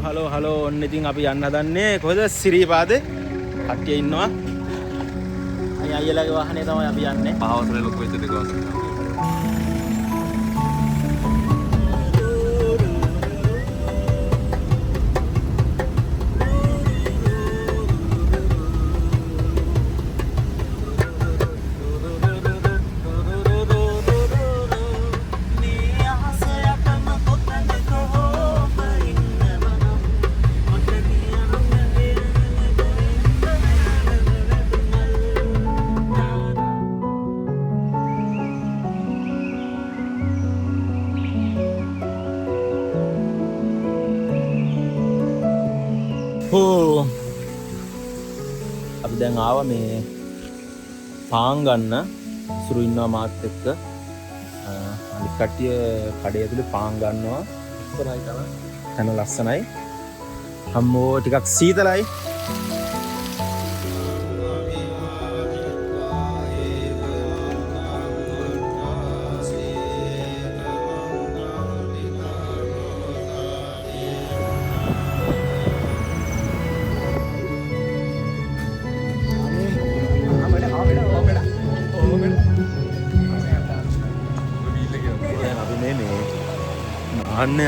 Hello ඔන්න ඉතින් අපි යන්න හදන්නේ කොහෙද සිරිපාදේ කට්ටිය ඉන්නවා අයියලාගේ වාහනේ තමයි අපි යන්නේ පහවසරේ ලොකු වෙච්ච දෙක වාසය අපි දැන් ආවා මේ පාන් ගන්න සුරු ඉන්නවා මාත් එක්ක අනිත් කට්ටිය කඩේ ඇතුලේ පාන් ගන්නවා ඉස්සරහයි තමයි තන ලස්සනයි අම්මෝ ටිකක් සීතලයි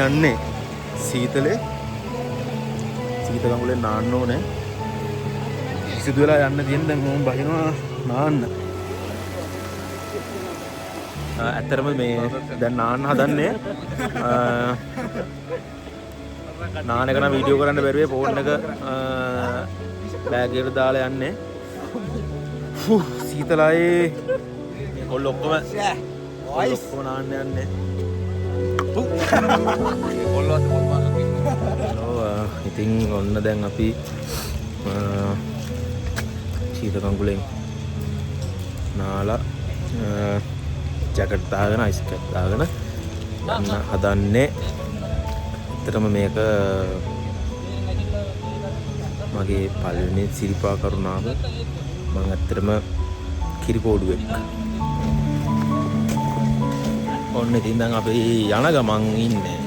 යන්නේ සීතලේ සීතල කඟුලේ නාන්න ඕනේ සිදු වෙලා යන්න තියෙන දැන් මොම් බහිනවා නාන්න ඇත්තටම මේ දැන් නාන්න හදන්නේ නාන එක නම් වීඩියෝ කරන්න බැරුවේ ෆෝන් එක බෑග් එකට දාලා යන්නේ සීතලයි කොල්ල ඔක්කොම නාන්න යන්නේ ඉතින් ඔන්න දැන් අපි සීත කඟුලෙන් නාලා ජැකට් දාගෙන අයිස් කැප් දාගෙන යන්න හදන්නේ. ඇත්තටම මේක මගේ පළවෙනි සිරිපා කරුණාව මම ඇත්තටම කිරිකෝඩුවෙක් ඔන්න ඉතින් දැන් අපි යන ගමන් ඉන්නේ.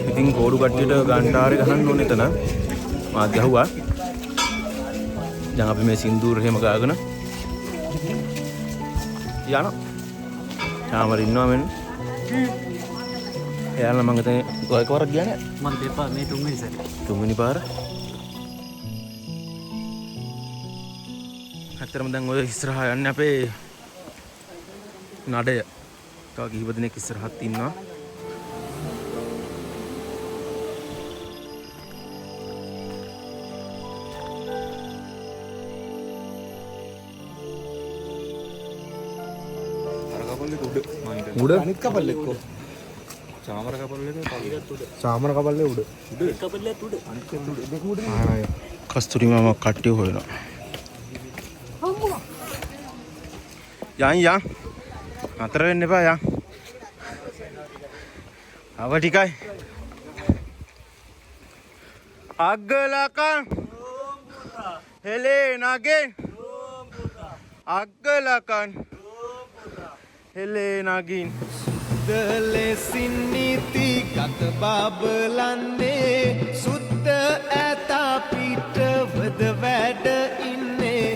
ඉතින් කෝඩු කට්ටියට ගන්ටාරේ ගහන්න ඕනේ එතන. මාත් ගහුවා. දැන් අපි මේ සින්දූර එහෙම ගාගෙන යනවා. තාමර ඉන්නවා මෙන්න. එයාලා මම හිතන්නේ කොහේකවරක් ගියා නෑ. මම දෙපා මේ තුන්වෙනි සැරේ. තුන්වෙනි පාර. ඇත්තරම දැන් ඔය ඉස්සරහා යන්නේ අපේ නඩය. තව කිහිප දිනක් ඉස්සරහත් ඉන්නවා. උඩ අනිත් කපල් එක්කෝ. චාමර කපල් එක උඩ. චාමර කපල්ලේ උඩ. උඩ කපල්ලේ උඩ. අනිත් උඩ. දෙක උඩ. ආය. කස්තුරි මාමා කට්ටිය හොයනවා. යන් අතර වෙන්න එපා යන්. අව ටිකයි. අග්ගලකන් හෙලේ නගේ. අග්ගලකන් හෙලේ නගින්. දලෙසින් නීති ගත බබලන්නේ සුද්ධ ඇතා පිටවද වැඩ ඉන්නේ.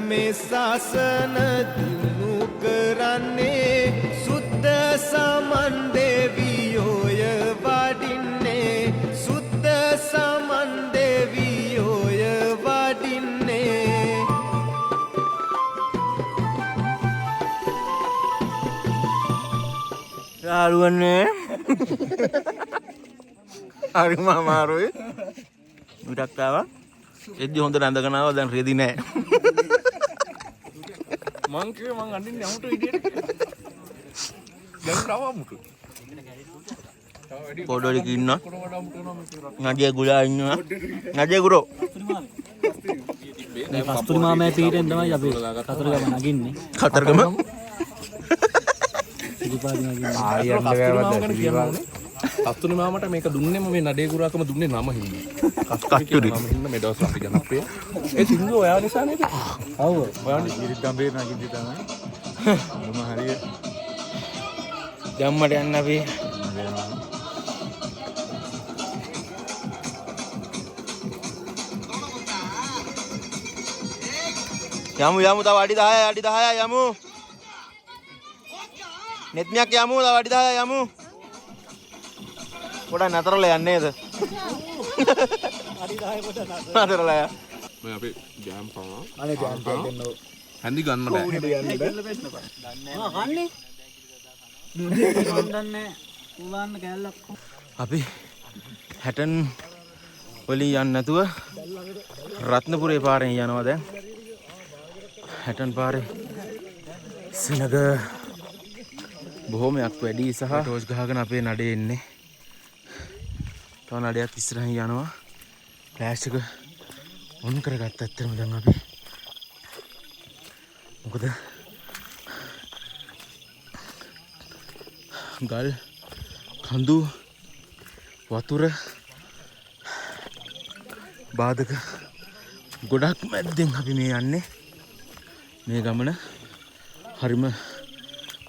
මේ ශාසන දිනු කරන්නේ සුද්ධ සමන් දෙවියෝය වඩින්නේ. සුද්ධ සමන් දෙවියෝය වඩින්නේ. යාළුවනේ හරිම අමාරුයි. උඩක් ආවා. එද්දි හොඳට ඇඳගෙන ආවා. දැන් රෙදි නෑ. මං කිව්වේ මං අඳින්නේ අමුතු විදියට. දැන් රවමුතු. පොඩොලික ඉන්නවා. නඩිය ගුලා ඉන්නවා. නඩිය ගුරෝ. මේ කස්තුරි මාමේ පීටෙන් තමයි අපි කතරගම නගින්නේ. කතරගම? සිරිපාද නගින්නේ. ආයෙත් කස්තුරි මාමට මේක දුන්නේම මේ නඩේ ගුරාකම දුන්නේ නම හින්දා. කස්තුරි නම හින්දා මේ දවස් අපි ජනප්‍රිය. ඒ සිංහල ඔයා නිසා නේද? ඔව්. ඔයානේ ඉරිත් ගම්බීර නගින්දි තමයි. මම හරිය ගම්මට යන්න අපි. යමු තව අඩි 10 යමු. නෙත්මියක් යමු තව අඩි 10 යමු. පොඩක් නතරලා යන්නේ නේද? අඩි 10 පොඩ නතරලා යා. මේ අපි ජෑම් පාවා. අනේ ජෑම් දෙන්න. හැන්දි ගන්න බෑ. අපි හැටන් වලින් යන්න නැතුව රත්නපුරේ පාරෙන් යනවා දැන්. හැටන් පාරේ සෙනග බොහොමයක් වැඩි සහ ටෝච් ගහගෙන අපේ නඩේ එන්නේ. තව නඩයක් ඉස්සරහින් යනවා. ෆ්ලෑෂ් එක ඔන් කරගත්ත ඇත්තටම දැන් අපි. මොකද ගල් කඳු වතුර බාධක ගොඩක් මැද්දෙන් අපි මේ යන්නේ. මේ ගමන හරිම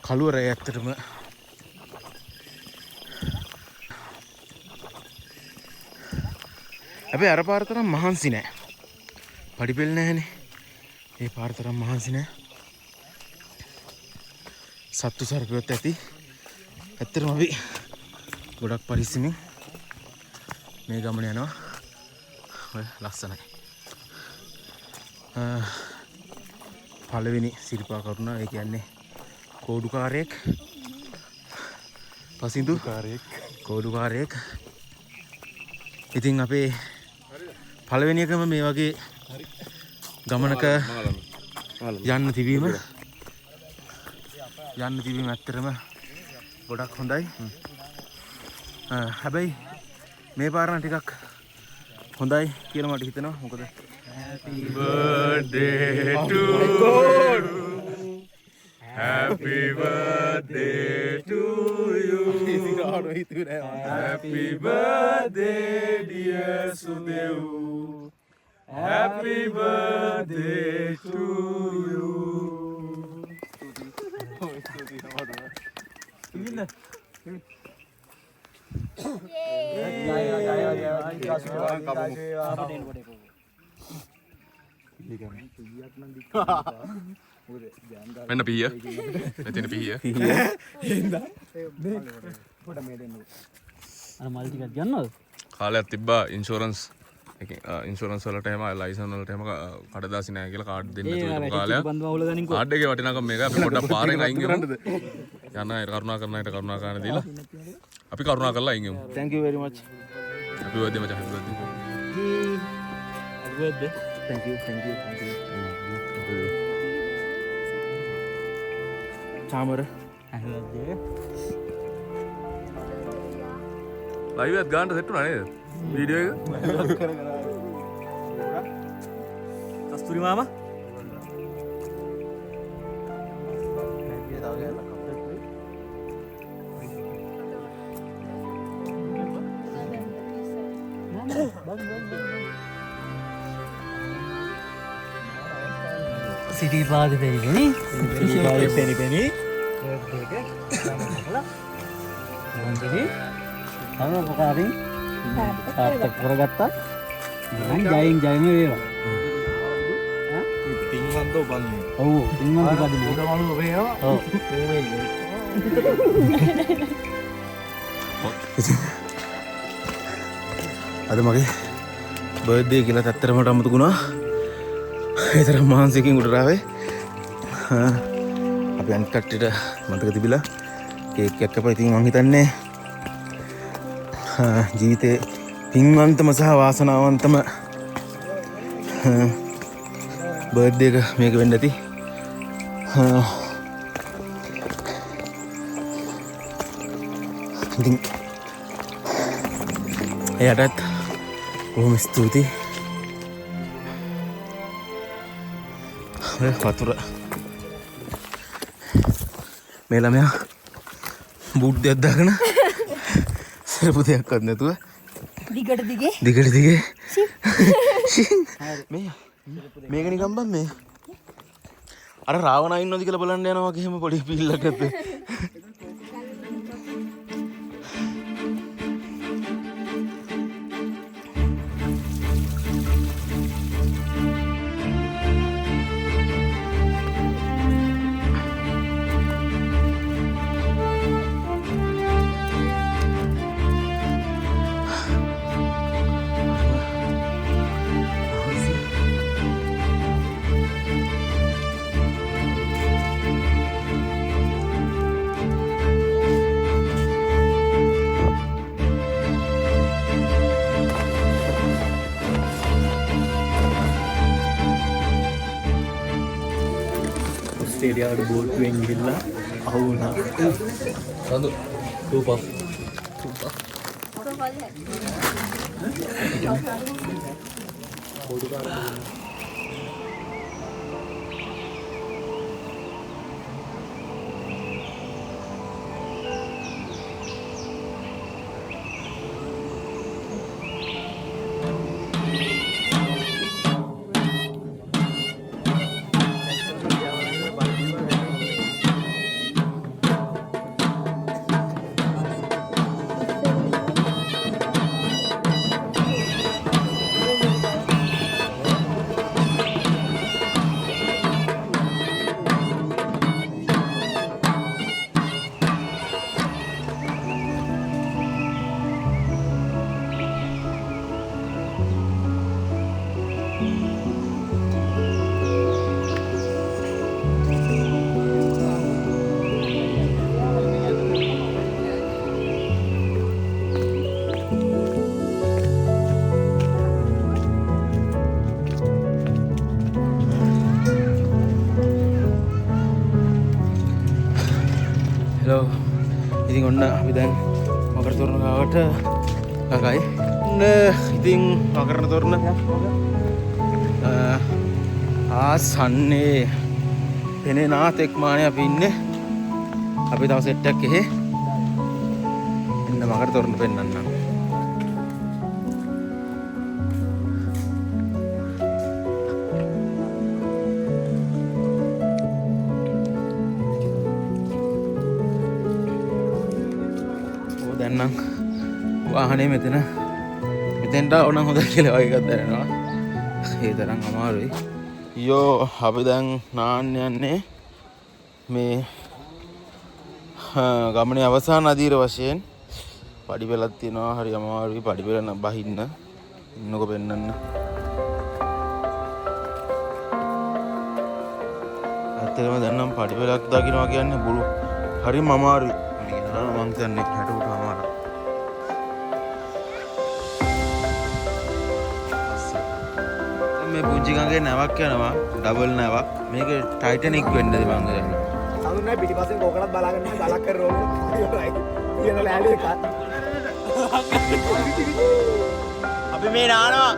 කළුවරයි ඇත්තටම. හැබැයි අර පාර තරම් මහන්සි නෑ. පඩිපෙල් නෑනේ. ඒ පාර තරම් මහන්සි නෑ. සත්තු සර්පයොත් ඇති. ඇත්තටම අපි ගොඩක් පරිස්සමින් මේ ගමන යනවා. ඔය ලස්සනයි. පළවෙනි සිරිපා කරුණා ඒ කියන්නේ කෝඩුකාරයෙක් පසින්දු කෝඩුකාරයෙක්. ඉතින් අපේ පළවෙනි එකම මේ වගේ ගමනක යන්න තිබීම ඇත්තටම ගොඩක් හොඳයි. හැබැයි මේ පාරණ ටිකක් හොඳයි කියලා මට හිතෙනවා. මොකද Happy birthday to you. Happy birthday to you. Happy birthday dear Sudev. Happy birthday to you. මෙන්න පීය. මෙතන පීය. අර මල් ටිකක් ගන්නවද? කාලයක් තිබ්බා ඉන්ෂුරන්ස් වලට එහෙම ලයිසන් වලට එහෙම කඩදාසි නැහැ කියලා කාඩ් දෙන්න තුන කාලයක්. කාඩ් එකේ වටිනාකම මේක අපි පොඩ්ඩක් පාරෙන් අයින් කරමු. යන්න කරුණා කරන දීලා අපි කරුණා කරලා අයින් කරමු. Thank you very much. Happy birthday මචං. Happy birthday. Thank you. Chamara live එකත් ගන්න සෙට් වුණා නේද? වීඩියෝ එක. කස්තුරි මාමා සිටි පාද පෙරිපෙනි පෙරිපෙනි මොකාරින් සාර්ථක කරගත්තා. ජයෙන් ජයම වේවා. පින්වන්තෝ බන්නේ. ඔව් පින්වන්ත කදිනේ. උඩවලු වේවා. ඔව්. අද මගේ බර්ත්ඩේ කියලා ඇත්තටම මට අමතකුණා. ඒ තරම් මහන්සියකින් උඩට ආවේ. අපි අනිත් කට්ටියට මතක තිබිලා කේක් එකක් කපා. ඉතින් මං හිතන්නේ ජීවිතේ පින්වන්තම සහ වාසනාවන්තම බර්ත්ඩේ එක මේක වෙන්න ඇති. ඉතින් එයාටත් බොහොම ස්තුතියි. වතුර මේ ළමයා බුට් දෙයක් දාගෙන සරපු දෙයක්වත් නැතුව දිගට දිගේ දිගට දිගේ මේ මේක නිකන් බම් මේ අර රාවණා ඉන්නවද කියලා බලන්න යනවා වගේ හැම පොඩි පිල්ලක් නැත්තේ. ඔස්ට්‍රේලියාවට බෝට්ටුවෙන් ගිහිල්ලා අහු වුණා. සඳු රූපස් හෙලෝ ඉතින් ඔන්න අපි දැන් මකර තොරණ ගාවට ළඟයි. ඉතින් මකර තොරණ ආසන්නේ පෙනේ නාතෙක් මානේ අපි ඉන්නේ. අපි තව සෙට් එකක් එහෙ ඉන්න මකර තොරණ පෙන්නන්නම්. දැන් නම් වාහනේ මෙතෙන්ට ඕන හොඳයි කියලා වගේ එකක් දැනෙනවා. ඒ තරම් අමාරුයි. යෝ අපි දැන් නාන්න යන්නේ මේ ගමනේ අවසාන අදියර වශයෙන්. පඩි පෙළක් තියෙනවා. හරි අමාරුයි පඩි පෙළ බහින්න. ඉන්නකො පෙන්නන්න. ඇත්තටම දැන් නම් පඩි පෙළක් දකින්නවා කියන්නේ බුරු හරිම අමාරුයි. මං කියන්නේ 60ට අමාරුයි. මේ පුංචි ගඟේ නැවක් යනවා ඩබල් නැවක්. මේක ටයිටැනික් වෙන්නද මං දන්නේ. සමුන්නේ පිටිපස්සෙන් කෝකටත් බලාගෙන ඉන්න බලක් කරනවා. කියන ලෑලි එක. අපි මේ නානවා.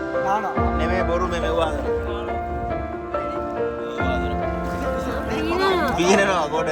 නෙමෙයි බොරු මේ මෙව්වා. පීනනවා කොට.